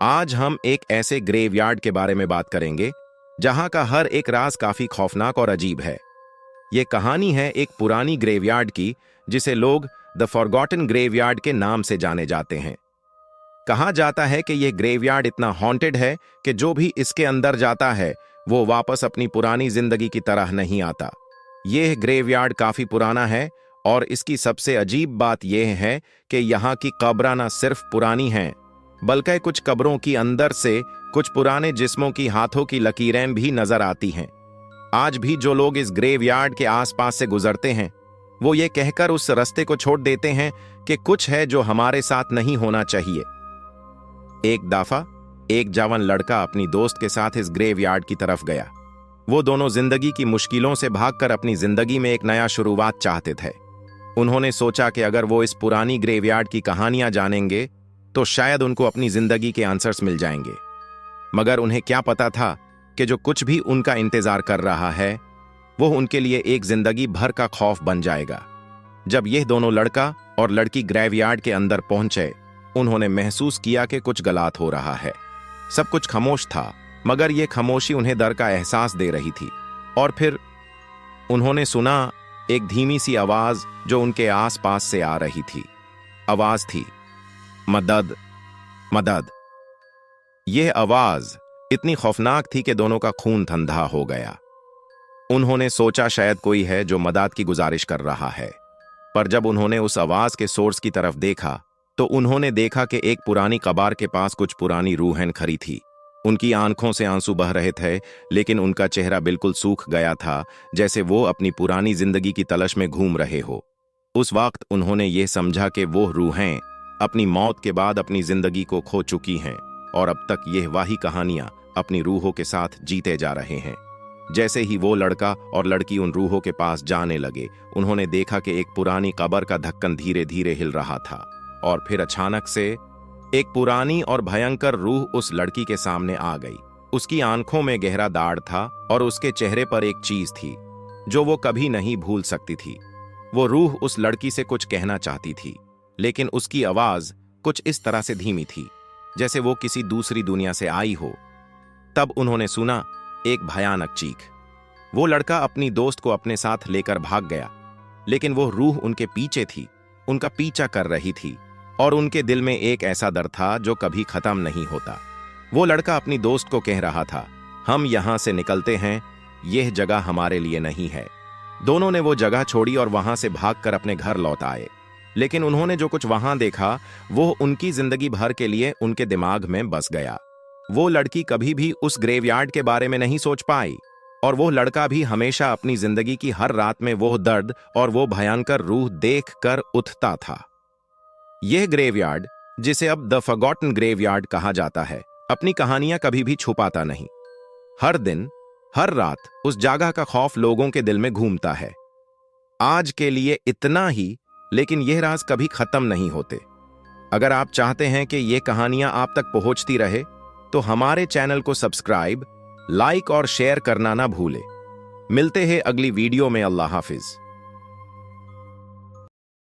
आज हम एक ऐसे ग्रेवयार्ड के बारे में बात करेंगे जहां का हर एक राज काफी खौफनाक और अजीब है। ये कहानी है एक पुरानी ग्रेवयार्ड की जिसे लोग द फॉरगॉटन ग्रेवयार्ड के नाम से जाने जाते हैं। कहा जाता है कि यह ग्रेवयार्ड इतना हॉन्टेड है कि जो भी इसके अंदर जाता है वो वापस अपनी पुरानी जिंदगी की तरह नहीं आता। यह ग्रेवयार्ड काफी पुराना है और इसकी सबसे अजीब बात यह है कि यहाँ की कब्रें न सिर्फ पुरानी हैं बल्कि कुछ कब्रों की अंदर से कुछ पुराने जिस्मों की हाथों की लकीरें भी नजर आती हैं। आज भी जो लोग इस ग्रेवयार्ड के आसपास से गुजरते हैं वो ये कहकर उस रास्ते को छोड़ देते हैं कि कुछ है जो हमारे साथ नहीं होना चाहिए। एक दफा एक जवान लड़का अपनी दोस्त के साथ इस ग्रेवयार्ड की तरफ गया। वो दोनों जिंदगी की मुश्किलों से भागकर अपनी जिंदगी में एक नया शुरुआत चाहते थे। उन्होंने सोचा कि अगर वो इस पुरानी ग्रेवयार्ड की कहानियां जानेंगे तो शायद उनको अपनी जिंदगी के आंसर्स मिल जाएंगे। मगर उन्हें क्या पता था कि जो कुछ भी उनका इंतजार कर रहा है वो उनके लिए एक जिंदगी भर का खौफ बन जाएगा। जब यह दोनों लड़का और लड़की ग्रेवयार्ड के अंदर पहुंचे उन्होंने महसूस किया कि कुछ गलत हो रहा है। सब कुछ खामोश था मगर यह खामोशी उन्हें डर का एहसास दे रही थी। और फिर उन्होंने सुना एक धीमी सी आवाज जो उनके आसपास से आ रही थी। आवाज थी, मदद, मदद। यह आवाज इतनी खौफनाक थी कि दोनों का खून ठंडा हो गया। उन्होंने सोचा शायद कोई है जो मदद की गुजारिश कर रहा है। पर जब उन्होंने उस आवाज के सोर्स की तरफ देखा तो उन्होंने देखा कि एक पुरानी कब्र के पास कुछ पुरानी रूहें खड़ी थी। उनकी आंखों से आंसू बह रहे थे लेकिन उनका चेहरा बिल्कुल सूख गया था, जैसे वो अपनी पुरानी जिंदगी की तलाश में घूम रहे हो। उस वक्त उन्होंने ये समझा कि वो रूहें अपनी मौत के बाद अपनी जिंदगी को खो चुकी हैं और अब तक यह वही कहानियां अपनी रूहों के साथ जीते जा रहे हैं। जैसे ही वो लड़का और लड़की उन रूहों के पास जाने लगे उन्होंने देखा कि एक पुरानी कब्र का ढक्कन धीरे धीरे हिल रहा था और फिर अचानक से एक पुरानी और भयंकर रूह उस लड़की के सामने आ गई। उसकी आंखों में गहरा दाढ़ था और उसके चेहरे पर एक चीज थी जो वो कभी नहीं भूल सकती थी। वो रूह उस लड़की से कुछ कहना चाहती थी लेकिन उसकी आवाज कुछ इस तरह से धीमी थी जैसे वो किसी दूसरी दुनिया से आई हो। तब उन्होंने सुना एक भयानक चीख। वो लड़का अपनी दोस्त को अपने साथ लेकर भाग गया लेकिन वो रूह उनके पीछे थी, उनका पीछा कर रही थी और उनके दिल में एक ऐसा डर था जो कभी खत्म नहीं होता। वो लड़का अपनी दोस्त को कह रहा था, हम यहां से निकलते हैं, यह जगह हमारे लिए नहीं है। दोनों ने वो जगह छोड़ी और वहां से भागकर अपने घर लौट आए। लेकिन उन्होंने जो कुछ वहां देखा वो उनकी जिंदगी भर के लिए उनके दिमाग में बस गया। वो लड़की कभी भी उस ग्रेवयार्ड के बारे में नहीं सोच पाई और वो लड़का भी हमेशा अपनी जिंदगी की हर रात में वो दर्द और वो भयंकर रूह देख कर उठता था। यह ग्रेवयार्ड, जिसे अब द फॉरगॉटन ग्रेवयार्ड कहा जाता है, अपनी कहानियां कभी भी छुपाता नहीं। हर दिन हर रात उस जगह का खौफ लोगों के दिल में घूमता है। आज के लिए इतना ही, लेकिन यह राज कभी खत्म नहीं होते। अगर आप चाहते हैं कि यह कहानियां आप तक पहुंचती रहे तो हमारे चैनल को सब्सक्राइब, लाइक और शेयर करना ना भूलें। मिलते हैं अगली वीडियो में। अल्लाह हाफिज।